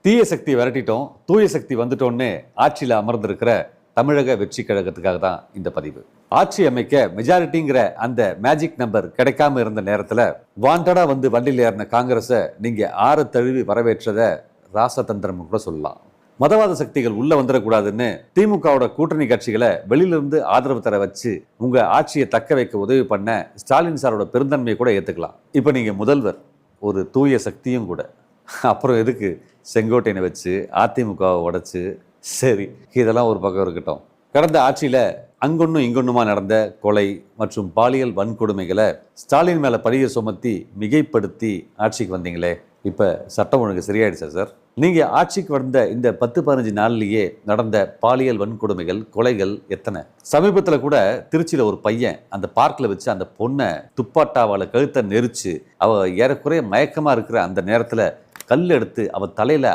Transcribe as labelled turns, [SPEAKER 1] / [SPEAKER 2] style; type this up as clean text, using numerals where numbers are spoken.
[SPEAKER 1] தீய சக்தி விரட்டிட்டோம், தூய சக்தி வந்துட்டோன்னு ஆட்சியில் அமர்ந்திருக்கிற தமிழக வெற்றி கழகத்துக்காக தான் இந்த பதிவு. ஆட்சி அமைக்க மெஜாரிட்டிங்கிற அந்த மேஜிக் நம்பர் கிடைக்காம இருந்த நேரத்தில் வாண்டடா வந்து வண்டியில் ஏறின காங்கிரஸை நீங்க ஆற தழுவி வரவேற்றதை ராசதந்திரம் கூட சொல்லலாம். மதவாத சக்திகள் உள்ள வந்துடக்கூடாதுன்னு திமுகவோட கூட்டணி கட்சிகளை வெளியிலிருந்து ஆதரவு தர வச்சு உங்க ஆட்சியை தக்க வைக்க உதவி பண்ண ஸ்டாலின் சாரோட பெருந்தன்மையை கூட ஏத்துக்கலாம். இப்ப நீங்க முதல்வர், ஒரு தூய சக்தியும் கூட. அப்புறம் எதுக்கு செங்கோட்டையனை வச்சு அதிமுகவை உடைச்சு? சரி, இதெல்லாம் ஒரு பக்கம் இருக்கட்டும். கடந்த ஆட்சியில அங்கொன்னும் இங்கொன்னுமா நடந்த கொலை மற்றும் பாலியல் வன்கொடுமைகளை ஸ்டாலின் மேல பழிய சுமத்தி மிகைப்படுத்தி ஆட்சிக்கு வந்தீங்களே, இப்ப சட்டம் ஒழுங்கு சரியாயிடுச்சா சார்? நீங்க ஆட்சிக்கு வந்த இந்த 10-15 நாள்லயே நடந்த பாலியல் வன்கொடுமைகள், கொலைகள் எத்தனை? சமீபத்துல கூட திருச்சியில ஒரு பையன் அந்த பார்க்ல வச்சு அந்த பொண்ணை துப்பாட்டாவால கழுத்தை நெரிச்சு அவ ஏறக்குறைய மயக்கமா இருக்கிற அந்த நேரத்துல கல் எடுத்து அவ தலையில